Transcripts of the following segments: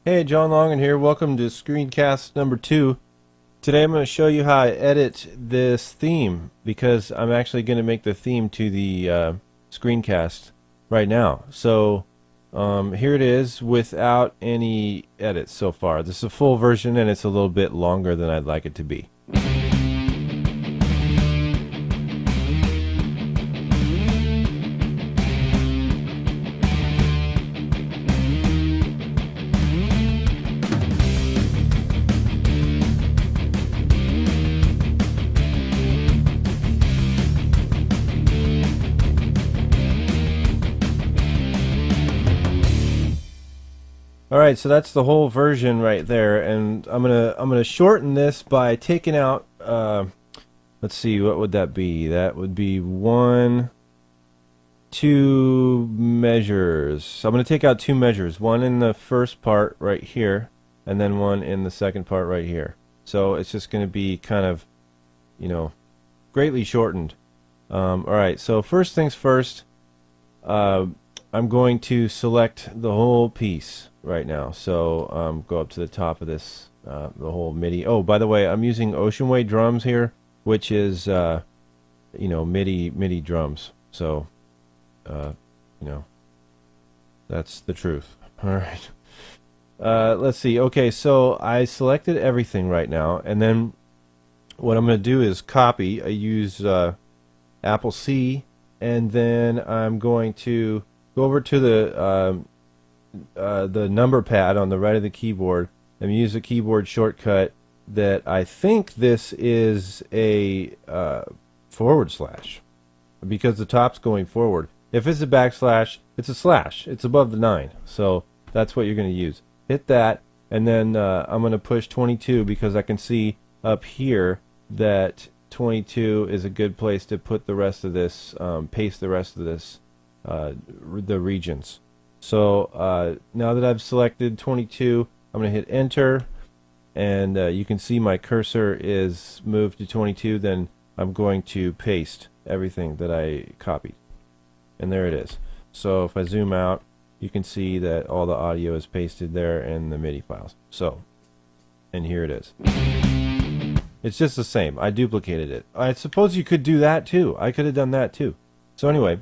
Hey, John Longen here. Welcome to screencast number 2. Today I'm going to show you how I edit this theme because I'm actually going to make the theme to the screencast right now. So here it is without any edits so far. This is a full version and it's a little bit longer than I'd like it to be. All right, so that's the whole version right there, and I'm gonna shorten this by taking out. Let's see, what would that be? That would be two measures. So I'm gonna take out two measures, one in the first part right here, and then one in the second part right here. So it's just gonna be kind of, greatly shortened. All right, so first things first. I'm going to select the whole piece right now. So go up to the top of this, the whole MIDI. Oh, by the way, I'm using Ocean Way drums here, which is MIDI drums. So that's the truth. All right. Let's see. Okay, so I selected everything right now, and then what I'm going to do is copy. I use Apple C, and then I'm going to go over to the number pad on the right of the keyboard and use a keyboard shortcut that I think this is a forward slash because the top's going forward. If it's a backslash, it's a slash. It's above the 9. So that's what you're going to use. Hit that, and then I'm going to push 22 because I can see up here that 22 is a good place to put the rest of this, paste the rest of this, the regions. So now that I've selected 22, I'm going to hit enter, and you can see my cursor is moved to 22. Then I'm going to paste everything that I copied, and there it is. So if I zoom out, you can see that all the audio is pasted there and the MIDI files. So, and here it is. It's just the same. I duplicated it. I suppose you could do that too. I could have done that too. So anyway,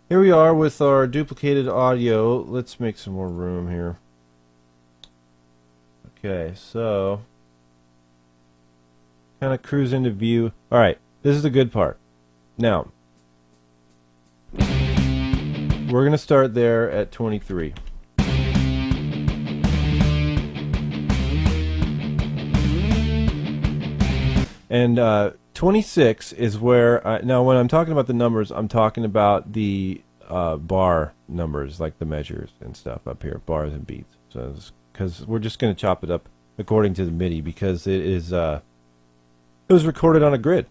here we are with our duplicated audio. Let's make some more room here. Okay, so kind of cruise into view. All right, this is the good part. Now, we're going to start there at 23. And 26 is where, now when I'm talking about the numbers, I'm talking about the bar numbers, like the measures and stuff up here, bars and beats. So, because we're just going to chop it up according to the MIDI, because it is, it was recorded on a grid,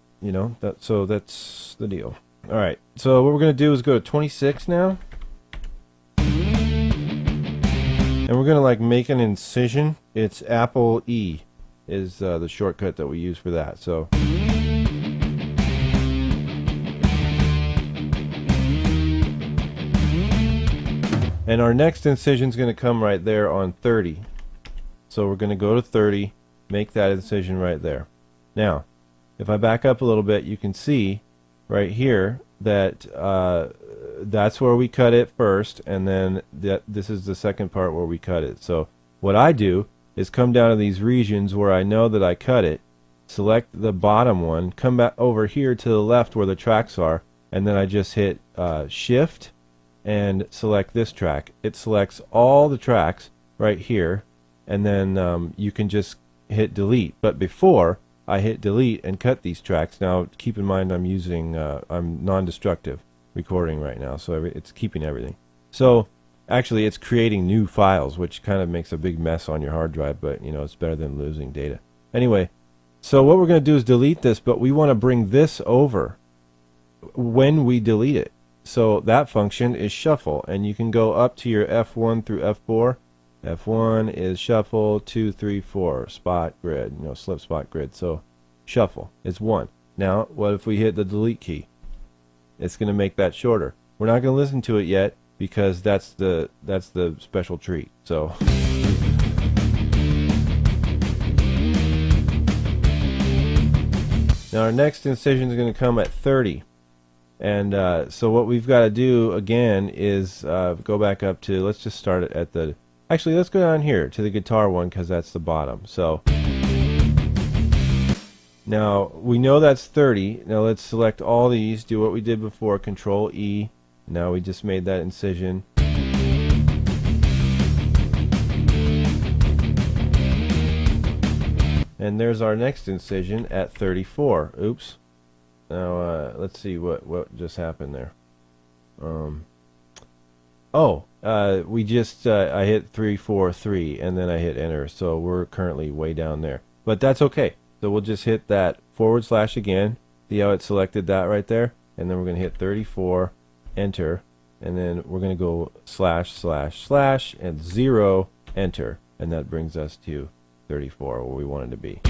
so that's the deal. All right, so what we're going to do is go to 26 now. And we're going to make an incision. It's Apple E is the shortcut that we use for that. So and our next incision is going to come right there on 30. So we're going to go to 30, make that incision right there. Now, if I back up a little bit, you can see right here that that's where we cut it first, and then this is the second part where we cut it. So what I do is come down to these regions where I know that I cut it, select the bottom one, come back over here to the left where the tracks are, and then I just hit shift and select this track. It selects all the tracks right here, and then you can just hit delete. But before I hit delete and cut these tracks, now keep in mind I'm using I'm non-destructive recording right now, so it's keeping everything. So actually it's creating new files, which kind of makes a big mess on your hard drive, but it's better than losing data. Anyway, so what we're going to do is delete this, but we want to bring this over when we delete it. So that function is shuffle, and you can go up to your F1 through F4. F1 is shuffle, 2, 3, 4, spot grid, slip spot grid. So shuffle is 1. Now, what if we hit the delete key? It's going to make that shorter. We're not going to listen to it yet because that's the special treat. So now our next incision is going to come at 30. And so what we've got to do again is go back up to, let's just start it at the, actually let's go down here to the guitar one because that's the bottom. So now we know that's 30. Now let's select all these, do what we did before, Control E. Now we just made that incision. And there's our next incision at 34. Oops. Now let's see what just happened there. We just I hit 3 4 3 and then I hit enter, so we're currently way down there. But that's okay. So we'll just hit that / again. See how it selected that right there? And then we're going to hit 34, enter, and then we're going to go / and 0, enter, and that brings us to 34 where we wanted to be.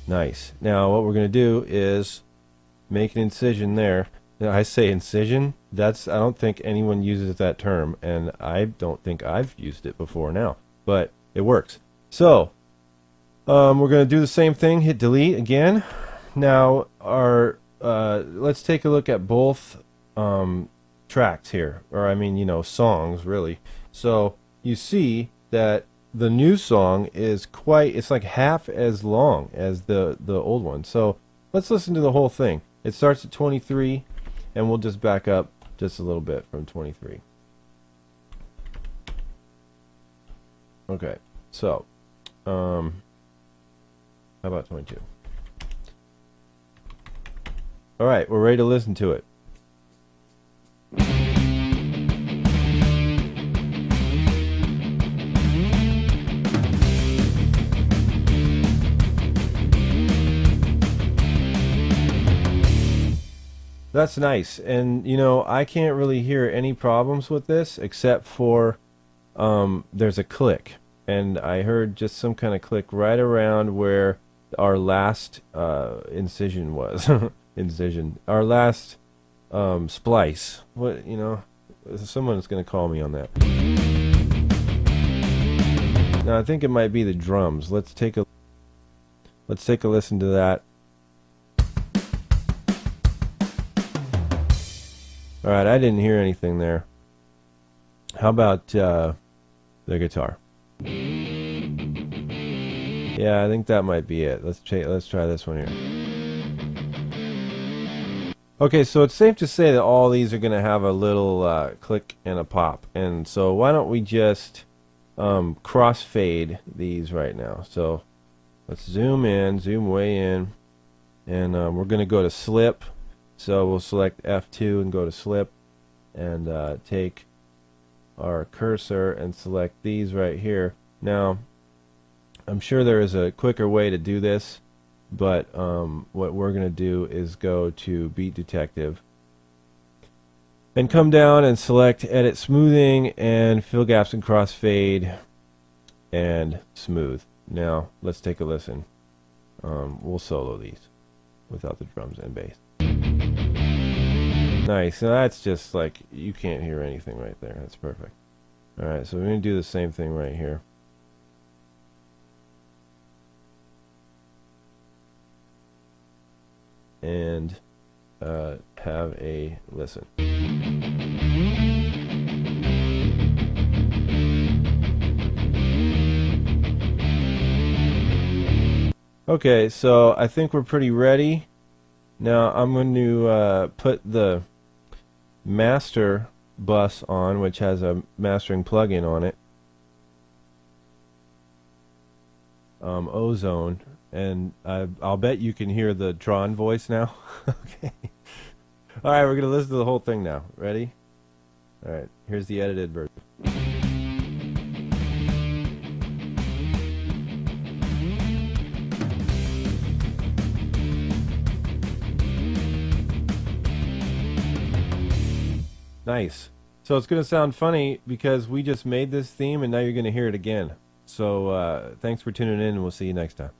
Nice. Now what we're going to do is make an incision there. Now I say incision, I don't think anyone uses that term, and I don't think I've used it before now, but it works. So we're going to do the same thing, hit delete again. Now our let's take a look at both tracks here, or I mean, songs really. So you see that the new song is it's like half as long as the old one. So let's listen to the whole thing. It starts at 23, and we'll just back up just a little bit from 23. Okay, so how about 22? All right, we're ready to listen to it. That's nice, and I can't really hear any problems with this except for there's a click, and I heard just some kind of click right around where our last incision was. Our last splice. Someone's going to call me on that. Now I think it might be the drums. Let's take a listen to that. All right, I didn't hear anything there. How about the guitar? Yeah, I think that might be it. Let's try this one here. Okay, so it's safe to say that all these are going to have a little click and a pop. And so why don't we just crossfade these right now. So let's zoom way in, and we're going to go to slip. So we'll select F2 and go to slip, and take our cursor and select these right here. Now, I'm sure there is a quicker way to do this, but what we're going to do is go to Beat Detective and come down and select Edit Smoothing and Fill Gaps and Crossfade and Smooth. Now, let's take a listen. We'll solo these without the drums and bass. Nice. Now that's just like, you can't hear anything right there. That's perfect. Alright, so we're going to do the same thing right here. And have a listen. Okay, so I think we're pretty ready. Now I'm going to put the master bus on, which has a mastering plugin on it, Ozone, and I'll bet you can hear the Tron voice now. Okay. All right, we're going to listen to the whole thing now. Ready? All right, here's the edited version. Nice. So it's going to sound funny because we just made this theme and now you're going to hear it again. So thanks for tuning in, and we'll see you next time.